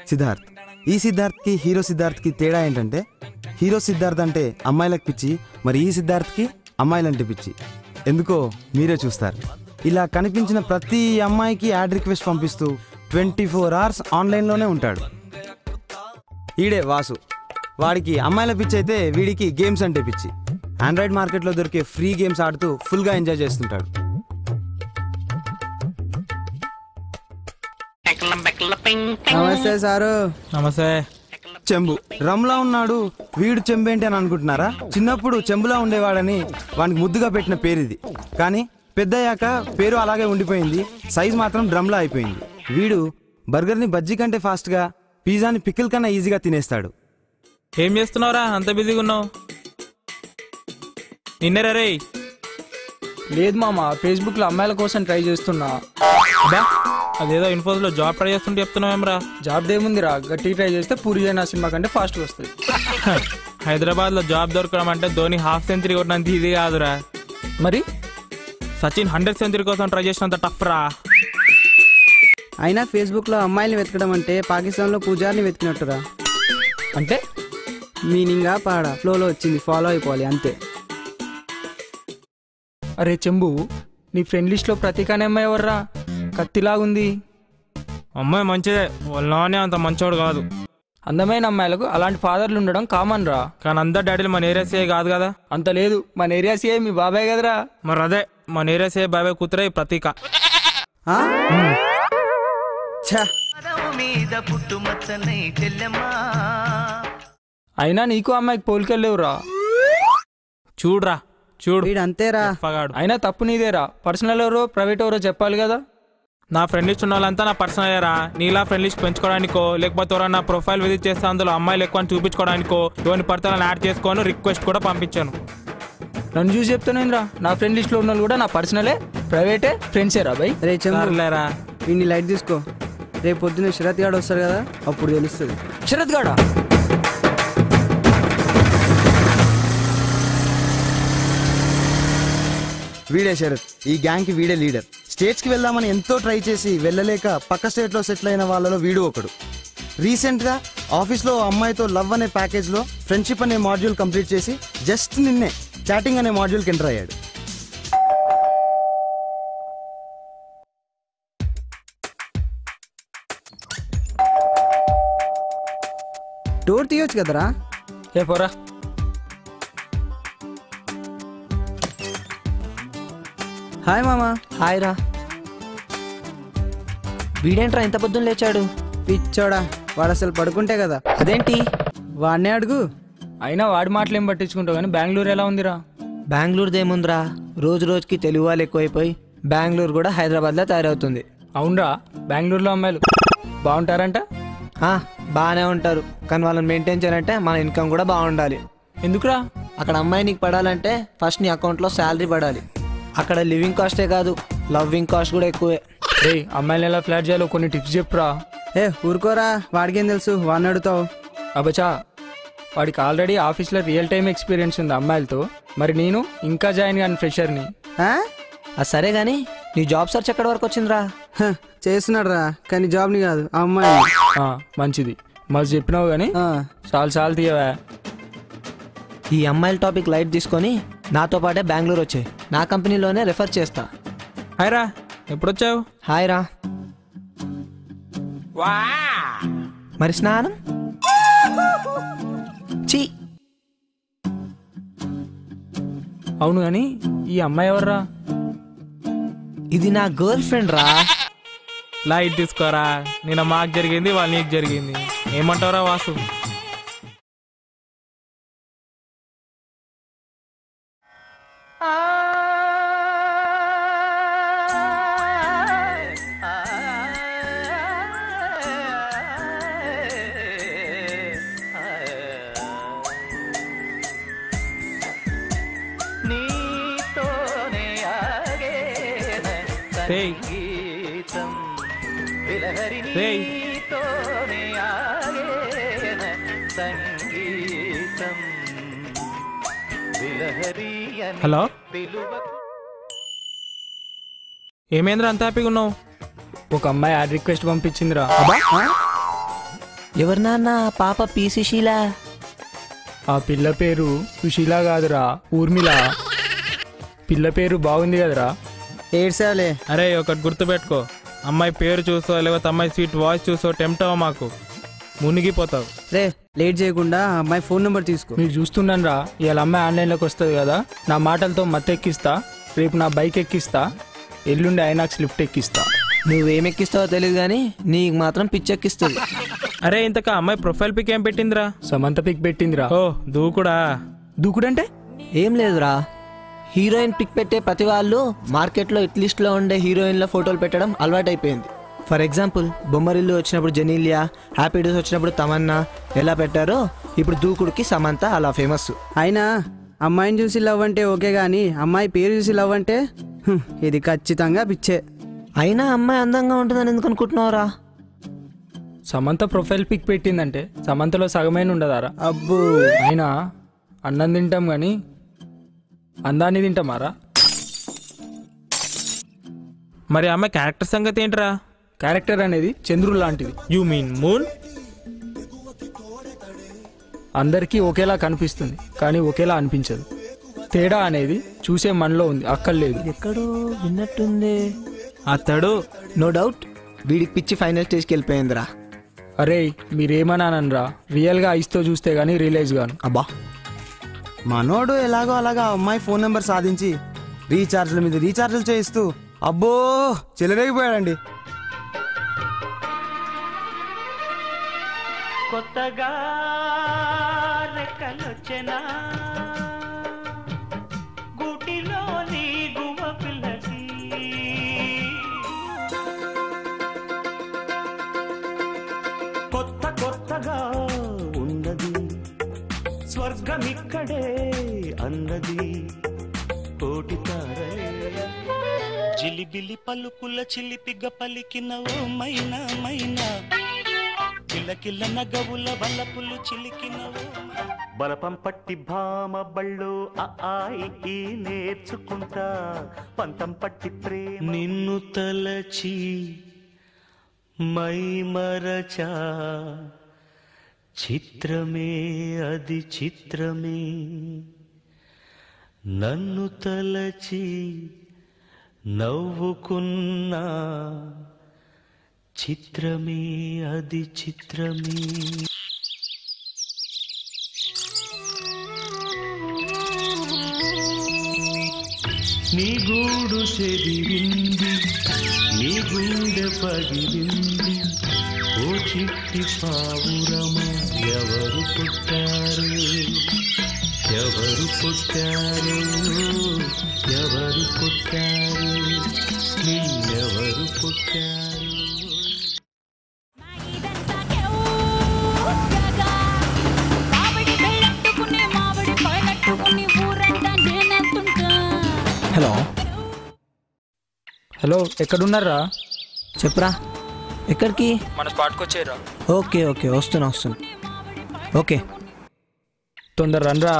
సిద్ధార్థ్. ఈ సిద్ధార్థ్కి హీరో సిద్ధార్థ్కి తేడా ఏంటంటే, హీరో సిద్ధార్థ్ అంటే అమ్మాయిలకు పిచ్చి, మరి ఈ సిద్ధార్థ్కి అమ్మాయిలంటే పిచ్చి. ఎందుకో మీరే చూస్తారు. ఇలా కనిపించిన ప్రతి అమ్మాయికి యాడ్ రిక్వెస్ట్ పంపిస్తూ 24 hours ఆన్లైన్లోనే ఉంటాడు. ఈడే వాసు. వాడికి అమ్మాయిల పిచ్చి అయితే వీడికి గేమ్స్ అంటే పిచ్చి. ఆండ్రాయిడ్ మార్కెట్లో దొరికే ఫ్రీ గేమ్స్ ఆడుతూ ఫుల్గా ఎంజాయ్ చేస్తుంటాడు. నమస్తే సారు. నమస్తే. చెంబు రమ్లా ఉన్నాడు, వీడు చెంబేంటి అని అనుకుంటున్నారా? చిన్నప్పుడు చెంబులా ఉండేవాడని వానికి ముద్దుగా పెట్టిన పేరు ఇది. కానీ పెద్దయ్యాక పేరు అలాగే ఉండిపోయింది, సైజ్ మాత్రం డ్రమ్లా అయిపోయింది. వీడు బర్గర్ని బజ్జీ కంటే ఫాస్ట్గా, పిజ్జాని పికిల్ కన్నా ఈజీగా తినేస్తాడు. ఏం చేస్తున్నావురా అంత బిజీగా ఉన్నావు? నిన్నరే రే. లేదు మామ, ఫేస్బుక్ లో అమ్మాయిల కోసం ట్రై చేస్తున్నా. అదేదో ఇన్ఫోస్ లో జాబ్ ట్రై చేస్తుంటే చెప్తున్నావేమ్రా? జాబ్ దేముందిరా, గట్టి ట్రై చేస్తే పూరి అయిన సినిమా కంటే ఫాస్ట్ వస్తుంది. హైదరాబాద్ లో జాబ్ దొరకడం అంటే ధోని 1/2 సెంచరీ కొట్టినంత ఇది కాదురా. మరి సచిన్ 100 సెంచరీ కోసం ట్రై చేసినంత టఫ్ రా. అయినా ఫేస్బుక్ లో అమ్మాయిని వెతకడం అంటే పాకిస్తాన్ లో పూజారిని వెతికినట్టురా. అంటే మీనింగా పాడ ఫ్లోలో వచ్చింది, ఫాలో అయిపోవాలి అంతే. అరే చెంబు, నీ ఫ్రెండ్ లిస్ట్ లో ప్రతీక్ అనే అమ్మాయి ఎవర్రా? కత్తిలాగుంది. అమ్మాయి మంచిదే, వాళ్ళనే అంత మంచోడు కాదు. అందమైన అమ్మాయిలకు అలాంటి ఫాదర్లు ఉండడం కామన్ రా. కానీ అందరు డాడీలు మన ఏరియా సీఏ కాదు కదా. అంత లేదు, మన ఏరియా సీఏ మీ బాబాయ్ కదరా. మరి అదే మన ఏరియా సీఏ బాబాయ్ కూతురే ప్రతీక. అయినా నీకు అమ్మాయికి పోలికెళ్ళేవురా. చూడురా చూడు, అంతేరా. అయినా తప్పు నీదేరా. పర్సనల్ ఎవరో ప్రైవేట్ ఎవరో చెప్పాలి కదా. నా ఫ్రెండ్ లిస్ట్ ఉన్న వాళ్ళంతా నా పర్సనల్ అయ్యారా. నీలా ఫ్రెండ్ లిస్ట్ పెంచుకోవడానికో, లేకపోతే ఎవరన్నా ప్రొఫైల్ విజిట్ చేస్తే అందులో అమ్మాయిలు ఎక్కువ చూపించుకోవడానికో ఎవరిని పడితే యాడ్ చేసుకొని రిక్వెస్ట్ కూడా పంపించాను. నన్ను చూసి చెప్తానేంద్రా, నా ఫ్రెండ్ లిస్ట్ లో ఉన్న కూడా నా పర్సనలే, ప్రైవేటే, ఫ్రెండ్సే రా బై. రే చెంబులేరా, వీడిని లైట్ తీసుకో. రేపు పొద్దున్న శరత్ గాడు వస్తారు కదా, అప్పుడు తెలుస్తుంది. శరత్ గాడా? వీడే శరత్, ఈ గ్యాంగ్ కి వీడే లీడర్. స్టేట్స్ కి వెళ్దామని ఎంతో ట్రై చేసి వెళ్ళలేక పక్క స్టేట్ లో సెటిల్ అయిన వాళ్ళలో వీడు ఒకడు. రీసెంట్ గా ఆఫీస్ లో అమ్మాయితో లవ్ అనే ప్యాకేజ్ లో ఫ్రెండ్షిప్ అనే మాడ్యూల్ కంప్లీట్ చేసి జస్ట్ నిన్నే చాటింగ్ అనే మాడ్యూల్ కి ఎంటర్ అయ్యాడు. డోర్ తీయొచ్చు కదరా. ఏ పోరా. హాయ్ మామా. హాయ్ రా. వీడేంట్రా ఇంత పొద్దున్న లేచాడు? పిచ్చోడా, వాడు అసలు పడుకుంటే కదా. అదేంటి? వాడినే అడుగు. అయినా వాడి మాటలు ఏం పట్టించుకుంటావు కానీ బెంగళూరు ఎలా ఉందిరా? బెంగళూరుదేముందిరా, రోజు రోజుకి తెలుగు వాళ్ళు ఎక్కువైపోయి బెంగళూరు కూడా హైదరాబాద్లో తయారవుతుంది. అవునరా, బెంగళూరులో అమ్మాయిలు బాగుంటారంట. బాగానే ఉంటారు, కానీ వాళ్ళని మెయింటైన్ చేయాలంటే మన ఇన్కమ్ కూడా బాగుండాలి. ఎందుకురా? అక్కడ అమ్మాయి నీకు పడాలంటే ఫస్ట్ నీ అకౌంట్లో శాలరీ పడాలి. అక్కడ లివింగ్ కాస్టే కాదు, లవ్వింగ్ కాస్ట్ కూడా ఎక్కువే. అమ్మాయిని ఎలా ఫ్లాట్ చేయాలో కొన్ని టిప్స్ చెప్పురా. ఊరుకోరా, వాడికేం తెలుసు, వాడిని అడుగుతావు. అబ్బచా, వాడికి ఆల్రెడీ ఆఫీస్లో రియల్ టైం ఎక్స్పీరియన్స్ ఉంది అమ్మాయిలతో. మరి నేను ఇంకా జాయిన్ కాని ఫ్రెషర్ని. సరే గానీ నీ జాబ్ సర్చ్ ఎక్కడి వరకు వచ్చిందిరా? చేస్తున్నాడు రా, కానీ జాబ్ని కాదు ఆ అమ్మాయి. మంచిది, మస్తు చెప్పినావు కానీ చాలు తీయవా. ఈ అమ్మాయిల టాపిక్ లైట్ తీసుకొని నాతో పాటే బెంగళూరు వచ్చాయి, నా కంపెనీలోనే రెఫర్ చేస్తా. హాయ్ రా, ఎప్పుడొచ్చావు? హాయ్ రా. మరి స్నానం? చీ. అవును కానీ ఈ అమ్మాయి ఎవర్రా? ఇది నా గర్ల్ ఫ్రెండ్ రా. లైట్ తీసుకోరా, నిన్న మాకు జరిగింది, వాళ్ళు నీకు జరిగింది. ఏమంటావురా వాసు? రేయ్ రేయ్ హలో ఏమేంద్ర అంత హ్యాపీగా ఉన్నావు? ఒక అమ్మాయి యాడ్ రిక్వెస్ట్ పంపించిందిరా. ఎవరు నాన్న? పాప పి సుశీల. ఆ పిల్ల పేరు సుశీల కాదురా, ఊర్మిళ. పిల్ల పేరు బాగుంది కదరా. ఏడ్సావులే. అరే ఒకటి గుర్తుపెట్టుకో, అమ్మాయి పేరు చూసో లేకపోతే అమ్మాయి స్వీట్ వాయిస్ చూసో టెంప్ట్ అవ్వ, మాకు మునిగిపోతావు. రే లేట్ చేయకుండా అమ్మాయి ఫోన్ నెంబర్ తీసుకో. మీరు చూస్తున్నాను రా, ఇవాళ అమ్మాయి ఆన్లైన్లోకి వస్తుంది కదా, నా మాటలతో మత్తెక్కిస్తా, రేపు నా బైక్ ఎక్కిస్తా, ఎల్లుండి ఐనాక్స్ లిఫ్ట్ ఎక్కిస్తా. నువ్వేమెక్కిస్తావో తెలియదు కానీ నీకు మాత్రం పిచ్చెక్కిస్తుంది. అరే ఇంతకా అమ్మాయి ప్రొఫైల్ పిక్ ఏం పెట్టిందిరా? సమంత పిక్ పెట్టిందిరా. ఓ దూకుడా. దూకుడంటే ఏం లేదురా, హీరోయిన్ పిక్ పెట్టే ప్రతి వాళ్ళు మార్కెట్లో హిట్ లో ఉండే హీరోయిన్ల ఫోటోలు పెట్టడం అలవాటైపోయింది. ఫర్ ఎగ్జాంపుల్ బొమ్మరిల్లు వచ్చినప్పుడు జెనీలియా, హ్యాపీ డేస్ వచ్చినప్పుడు తమన్నా ఎలా పెట్టారో ఇప్పుడు దూకుడుకి సమంత అలా ఫేమస్. అయినా అమ్మాయిని చూసి లవ్ అంటే ఓకే గానీ అమ్మాయి పేరు చూసి లవ్ అంటే ఇది ఖచ్చితంగా పిచ్చే. అయినా అమ్మాయి అందంగా ఉంటుందని ఎందుకు అనుకుంటున్నావురా? సమంత ప్రొఫైల్ పిక్ పెట్టిందంటే సమంతలో సగమైన ఉండదారా? అబ్బో. అయినా అన్నం తింటాం కానీ అందాన్ని తింటామారా? మరి అమ్మాయి క్యారెక్టర్ సంగతి ఏంట్రా? క్యారెక్టర్ అనేది చంద్రుడు లాంటిది. You mean moon? అందరికీ ఒకేలా కనిపిస్తుంది కానీ ఒకేలా అనిపించదు. తేడా అనేది చూసే మనలో ఉంది, అక్కర్లేదు. ఎక్కడో విన్నట్టుంది. అతడు నో డౌట్ వీడికి పిచ్చి ఫైనల్ స్టేజ్కి వెళ్ళిపోయిందిరా. అరే మీరేమన్నానరా, రియల్గా ఐస్తో చూస్తే గానీ రియలైజ్ గాను. అబ్బా మనోడు ఎలాగో అలాగా అమ్మాయి ఫోన్ నెంబర్ సాధించి రీఛార్జ్ల మీద రీఛార్జ్లు చేయిస్తూ అబ్బో చెలరేగిపోయాడండి. కొత్తగా రెక్కలొచ్చెనా గూటిలోని గువ్వ పిల్లకి, కొత్త కొత్తగా ఉన్నది స్వర్గమిక్కడే అన్నది కోటి తారలే, జిలిబిలి పలుకుల చిలిపిగ పలికిన ఓ మైనా మైనా, కిలకిల నగవుల వల్లపులు చిలికిన బలపం పట్టి భామ బళ్ళు ఈ నేర్చుకుంటా, పంతం పట్టి ప్రేమ నిన్ను తలచి మై మరచా, చిత్రమే అది చిత్రమే, నన్ను తలచి నవ్వుకున్నా, చిత్రమే అది చిత్రమే. నీ గూడు చెదిరింది, నీ గుండె పగిలింది, ఓ చిట్టి పావురమ ఎవరు పుట్టారు, ఎవరు పుట్టారు, ఎవరు పుట్టారు, నిన్నెవరు పుట్టారు. హలో హలో ఎక్కడున్నారా? చెప్పురా. ఎక్కడికి? మన స్పాట్కి వచ్చేరా. ఓకే ఓకే వస్తున్నా. ఓకే తొందర రండ్రా.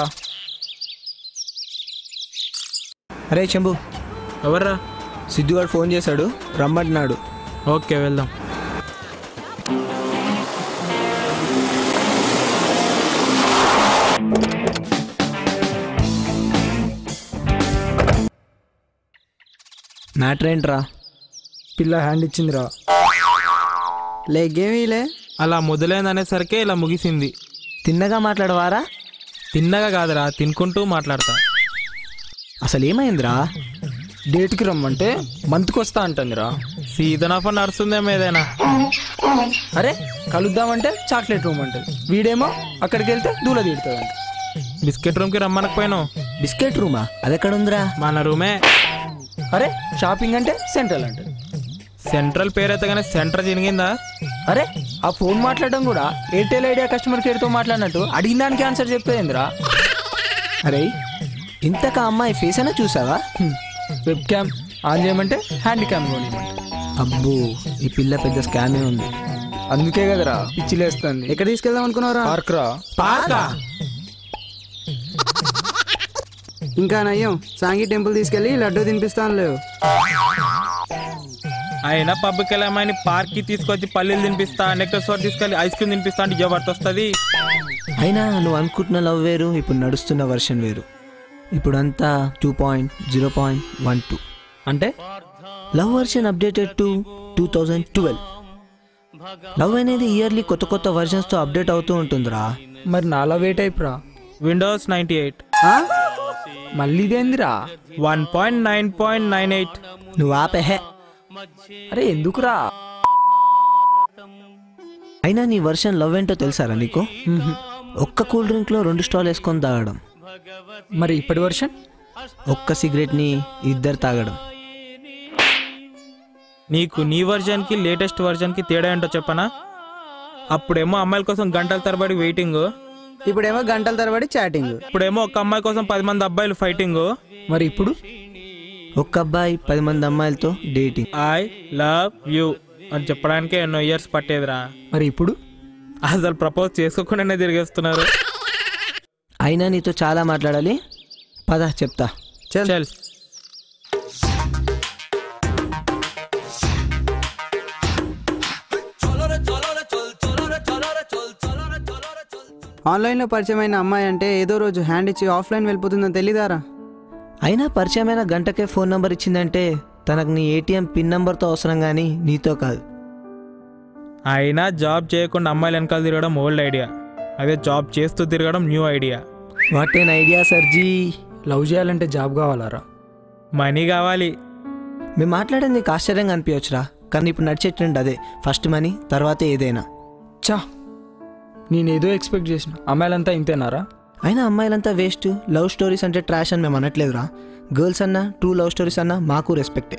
అరే చెంబు, ఎవర్రా? సిద్ధుగాడు ఫోన్ చేశాడు, రమ్మంటున్నాడు. ఓకే వెళ్దాం. మ్యాటర్ ఏంట్రా? పిల్ల హ్యాండ్ ఇచ్చిందిరా. లేగేమీలే. అలా మొదలైందనేసరికి ఇలా ముగిసింది. తిన్నగా మాట్లాడవారా? తిన్నగా కాదురా, తినుకుంటూ మాట్లాడతా. అసలు ఏమైందిరా? డేట్కి రమ్మంటే మంత్కి వస్తా అంటుందిరా. సీజన్ ఆఫ్ నడుస్తుందేమో ఏదైనా. అరే కలుద్దామంటే చాక్లెట్ రూమ్ అంటది, వీడేమో అక్కడికి వెళ్తే దూల తీడుతుంది. బిస్కెట్ రూమ్కి రమ్మనకపోయినావు? బిస్కెట్ రూమా? అది ఎక్కడ ఉందిరా? మన రూమే. అరే షాపింగ్ అంటే సెంట్రల్ అంటే సెంట్రల్ పేరైతే కానీ సెంటర్ చినిగిందా? అరే ఆ ఫోన్ మాట్లాడడం కూడా ఎయిర్టెల్ ఐడియా కస్టమర్ కేర్తో మాట్లాడినట్టు అడిగిన దానికి ఆన్సర్ చెప్పేందిరా. అరే ఇంతక అమ్మాయి ఫేస్ అయినా చూసావా? వెబ్ క్యామ్ ఆన్ చేయమంటే హ్యాండ్ క్యామ్ కొనివ్వమంటే. అబ్బో ఈ పిల్ల పెద్ద స్కామే ఉంది. అందుకే కదరా పిచ్చిలేస్తుంది. ఎక్కడ తీసుకెళ్దాం అనుకున్నారా? పార్క్ రా. ఇంకా నయ్యం సాంగి టెంపుల్ తీసుకెళ్లి లడ్డు తినిపిస్తాను లేవు. అయినా పబ్కి వెళ్ళామని పార్క్కి తీసుకొచ్చి పల్లీలు తినిపిస్తా, నెక్స్ట్ చోట తీసుకెళ్ళి ఐస్ క్రీమ్ తినిపిస్తా అంటే జబర్దస్త్ వస్తుంది. అయినా నువ్వు అనుకుంటున్న లవ్ వేరు, ఇప్పుడు నడుస్తున్న వర్షన్ వేరు. ఇప్పుడంతా 2.0.12 అంటే love version updated to 2012. Love అనేది ఇయర్లీ కొత్త కొత్త వర్షన్స్తో అప్డేట్ అవుతూ ఉంటుందిరా. మరి నాలా వెయిట్ అయిపోరా. విండోస్ 98 మళ్ళీ ఇదేందిరా? 1.9.98. నువ్వు ఆపెహే. అరే ఎందుకురా? అయినా నీ వర్షన్ లవ్ ఏంటో తెలుసారా నీకు? ఒక్క కూల్ డ్రింక్లో 2 స్టాల్ వేసుకొని తాగడం. మరి ఇప్పటి వర్షన్ ఒక్క సిగరెట్ని 2 తాగడం. నీకు నీ వర్జన్కి లేటెస్ట్ వర్జన్కి తేడా ఏంటో చెప్పనా? అప్పుడేమో అమ్మాయిల కోసం గంటల తరబడి వెయిటింగ్, ఇప్పుడేమో గంటల తరబడి చాటింగ్. ఇప్పుడేమో ఒక అమ్మాయి కోసం 10 మంది అబ్బాయిలు ఫైటింగ్. మరి ఇప్పుడు ఒక్క అబ్బాయి 10 మంది అమ్మాయిలతో డేటింగ్. ఐ లవ్ యూ అని చెప్పడానికే ఎన్నో ఇయర్స్ పట్టేదిరా. మరి ఇప్పుడు అసలు ప్రపోజ్ చేసుకోకుండానే తిరిగేస్తున్నారు. అయినా నీతో చాలా మాట్లాడాలి, పద చెప్తా. చల్. ఆన్లైన్లో పరిచయమైన అమ్మాయి అంటే ఏదో రోజు హ్యాండ్ ఇచ్చి ఆఫ్లైన్ వెళ్ళిపోతుందని తెలీదారా? అయినా పరిచయమైన గంటకే ఫోన్ నంబర్ ఇచ్చిందంటే తనకు నీ ఏటీఎం పిన్ నంబర్తో అవసరం కానీ నీతో కాదు. అయినా జాబ్ చేయకుండా అమ్మాయిలు వెనకాల తిరగడం ఓల్డ్ ఐడియా, అదే జాబ్ చేస్తూ తిరగడం new idea. What an idea సర్జీ. లవ్ చేయాలంటే జాబ్ కావాలారా? మనీ కావాలి. మేము మాట్లాడేది నీకు ఆశ్చర్యంగా అనిపించచ్చురా, కానీ ఇప్పుడు నడిచే ట్రెండ్ అదే. ఫస్ట్ మనీ, తర్వాతే ఏదైనా. చా, నేనేదో ఎక్స్పెక్ట్ చేసిన. అమ్మాయిలంతా ఇంతేనారా? అయినా అమ్మాయిలంతా వేస్ట్, లవ్ స్టోరీస్ అంటే ట్రాష్ అని మేము అనట్లేదురా. గర్ల్స్ అన్నా, ట్రూ లవ్ స్టోరీస్ అన్నా మాకు రెస్పెక్టే.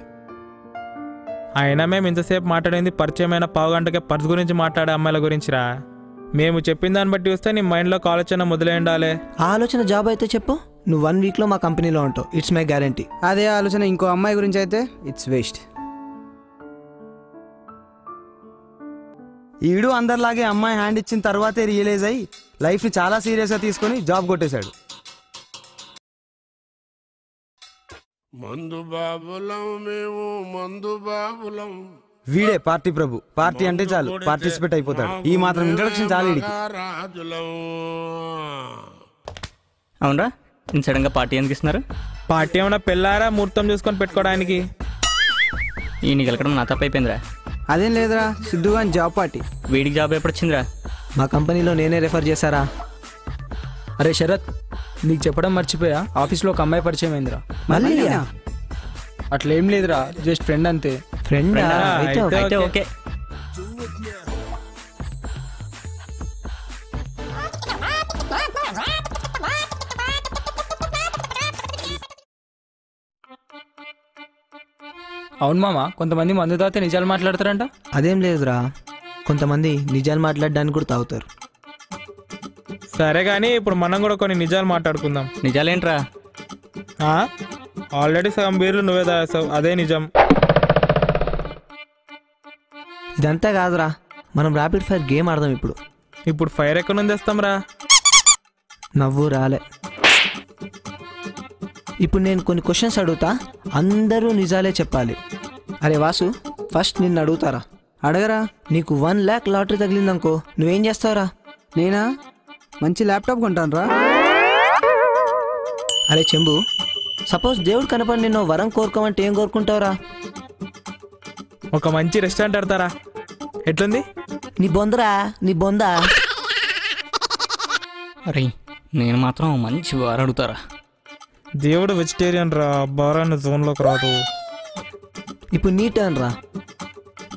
అయినా మేము ఇంతసేపు మాట్లాడింది పరిచయమైన పావుగంటకే పర్స్ గురించి మాట్లాడే అమ్మాయిల గురించిరా. మేము చెప్పిన దాన్ని బట్టి చూస్తే నీ మైండ్లోకి ఆలోచన మొదలై ఉండాలి. ఆ ఆలోచన జాబ్ అయితే చెప్పు, నువ్వు 1 వీక్లో మా కంపెనీలో ఉంటావు. It's my guarantee. అదే ఆలోచన ఇంకో అమ్మాయి గురించి అయితే ఇట్స్ వేస్ట్. ఈడు అందరిలాగే అమ్మాయి హ్యాండ్ ఇచ్చిన తర్వాతే రియలైజ్ అయ్యి లైఫ్ని చాలా సీరియస్గా తీసుకొని జాబ్ కొట్టేశాడు. మందు బాబులం మేము, మందు బాబులం. వీడే పార్టీ ప్రభు. పార్టీ అంటే చాలు పార్టిసిపేట్ అయిపోతాడు. ఈ మాత్రం ఇంట్రడక్షన్ చాలు వీడికి. రాజులం. అవునరా, నేను సడన్గా పార్టీ ఎందుకు ఇస్తున్నారు? పార్టీ ఏమైనా పెళ్ళారా ముహూర్తం చూసుకొని పెట్టుకోవడానికి? ఈ నీకు వెళ్ళకడం నా తప్పైపోయిందిరా. అదేం లేదురా, సిద్ధుగా జాబ్ పార్టీ. వీడికి జాబ్ ఎప్పుడు వచ్చిందిరా? మా కంపెనీలో నేనే రెఫర్ చేశారా. అరే శరత్, నీకు చెప్పడం మర్చిపోయా, ఆఫీస్లో ఒక అమ్మాయి పరిచయం అయిందిరా. మళ్ళీ అట్లేం లేదురా, జస్ట్ ఫ్రెండ్ అంతే. ఫ్రెండ్ అయితే ఓకే. అవును మామ, కొంతమంది మందు తాగితే నిజాలు మాట్లాడతారంట. అదేం లేదురా, కొంతమంది నిజాలు మాట్లాడడానికి కూడా తాగుతారు. సరే కానీ ఇప్పుడు మనం కూడా కొన్ని నిజాలు మాట్లాడుకుందాం. నిజాలేంట్రా? ఆల్రెడీ సగం బీర్లు నువ్వే తాగేస్తావు, అదే నిజం. ఇదంతా కాదురా, మనం ర్యాపిడ్ ఫైర్ గేమ్ ఆడదాం ఇప్పుడు. ఇప్పుడు ఫైర్ ఎక్కడ నుంచి తెస్తాం రా? నవ్వు రాలే. ఇప్పుడు నేను కొన్ని క్వశ్చన్స్ అడుగుతా, అందరూ నిజాలే చెప్పాలి. అరే వాసు, ఫస్ట్ నిన్ను అడుగుతారా. అడగరా. నీకు 1 lakh లాటరీ తగిలిందనుకో, నువ్వేం చేస్తావురా? నేనా? మంచి ల్యాప్టాప్ కొంటాను రా. అరే చెంబు, సపోజ్ దేవుడు కనపడి నిన్ను వరం కోరుకోమంటే ఏం కోరుకుంటావురా? ఒక మంచి రెస్టారెంట్ ఆడతారా? ఎట్లుంది? నీ బొందరా, నీ బొందా. అరే నేను మాత్రం మంచి వారు అడుగుతారా. దేవుడు వెజిటేరియన్ రా, బారాన్ని జోన్లోకి రాదు. ఇప్పుడు నీ టర్న్ రా.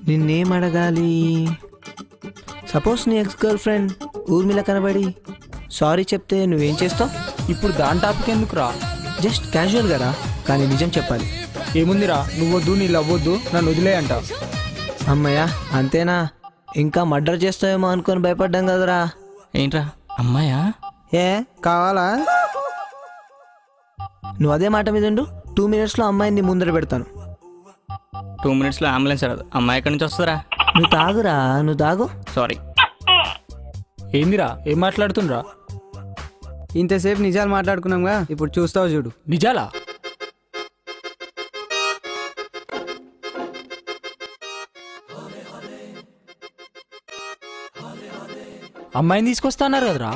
నిన్నేం అడగాలి? సపోజ్ నీ ఎక్స్ గర్ల్ ఫ్రెండ్ ఊర్మిళ కనబడి సారీ చెప్తే నువ్వేం చేస్తావు? ఇప్పుడు దాని టాపిక్ ఎందుకు రా? జస్ట్ క్యాజువల్గా రా, కానీ నిజం చెప్పాలి. ఏముందిరా, నువ్వొద్దు నీ లవ్వొద్దు, నన్ను వదిలే అంట. అమ్మయ్యా అంతేనా? ఇంకా మర్డర్ చేస్తావేమో అనుకొని భయపడ్డాం కదరా. ఏంట్రా అమ్మాయా? ఏ కావాలా? నువ్వు అదే మాట మీద ఉండు, 2 minutesలో అమ్మాయిని ముందర పెడతాను. 2 minutesలో అంబులెన్స్ రాదు. అమ్మాయి ఎక్కడి నుంచి వస్తుందిరా? నువ్వు తాగురా, నువ్వు తాగు. సారీ. ఏందిరా ఏం మాట్లాడుతుండ్రా? ఇంతసేపు నిజాలు మాట్లాడుకున్నాంగా, ఇప్పుడు చూస్తావు చూడు. నిజాలా? అమ్మాయిని తీసుకొస్తాన్నారు కదరా.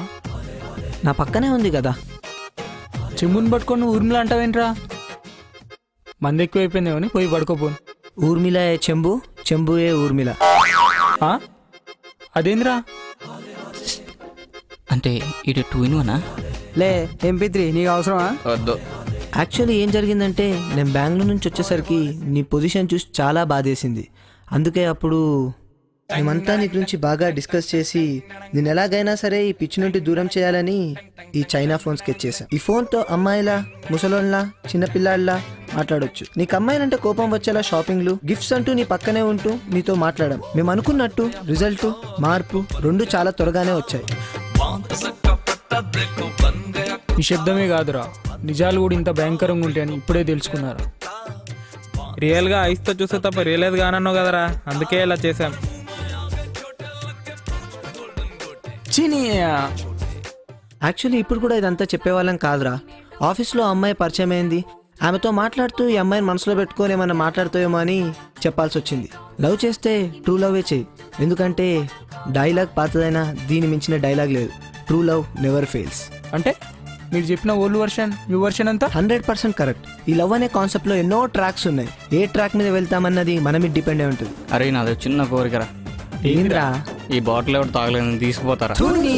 నా పక్కనే ఉంది కదా. చెమ్ముని పట్టుకొని ఊర్మిళ అంటావేంట్రా? మంది ఎక్కువైపోయిందేమో అని పోయి పడుకోపోను. ఊర్మిళ ఏ చెంబు, చెంబు ఏ ఊర్మిళ. ఆ? అదేంద్రా? అంటే ఇటు 2 in 1 లే MP3 నీకు అవసరమా? వద్దు. యాక్చువల్లీ ఏం జరిగిందంటే నేను బెంగళూరు నుంచి వచ్చేసరికి నీ పొజిషన్ చూసి చాలా బాధేసింది. అందుకే అప్పుడు మేమంతా నీ గురించి బాగా డిస్కస్ చేసి నేను ఎలాగైనా సరే ఈ పిచ్చి నుండి దూరం చేయాలని ఈ చైనా ఫోన్ స్కెచ్ చేశాం. ఈ ఫోన్తో అమ్మాయిలా, ముసలోళ్ళ, చిన్నపిల్లాళ్ళ మాట్లాడొచ్చు. నీకు అమ్మాయిలంటే కోపం వచ్చేలా షాపింగ్లు, గిఫ్ట్స్ అంటూ నీ పక్కనే ఉంటూ నీతో మాట్లాడడం. మేము అనుకున్నట్టు రిజల్ట్, మార్పు రెండు చాలా త్వరగానే వచ్చాయి. నిశ్శబ్దమే కాదురా, నిజాలు కూడా ఇంత భయంకరంగా ఉంటాయని ఇప్పుడే తెలుసుకున్నారా? రియల్గా ఐస్తో చూస్తే తప్ప రియలైజ్ కానన్నావు కదరా, అందుకే ఇలా చేశాం. యాక్చువల్లీ ఇప్పుడు కూడా ఇదంతా చెప్పేవాళ్ళం కాదురా. ఆఫీస్లో అమ్మాయి పరిచయం అయింది, ఆమెతో మాట్లాడుతూ ఈ అమ్మాయిని మనసులో పెట్టుకొని ఏమన్నా మాట్లాడుతాయేమో అని చెప్పాల్సి వచ్చింది. లవ్ చేస్తే ట్రూ లవే చేయి, ఎందుకంటే డైలాగ్ పాతదైనా దీని మించిన డైలాగ్ లేదు. True love never fails. అంటే మీరు చెప్పిన ఓల్డ్ వర్షన్, న్యూ వర్షన్ అంతా 100% కరెక్ట్. ఈ లవ్ అనే కాన్సెప్ట్లో ఎన్నో ట్రాక్స్ ఉన్నాయి. ఏ ట్రాక్ మీద వెళ్తామన్నది మన మీద డిపెండ్ అయి ఉంటుంది. అరే నాది చిన్న కోరికరా. ఏంద్రా? ఈ బాటిల్ ఎవరు తాగలేదు, తీసుకుపోతారా? చూడండి.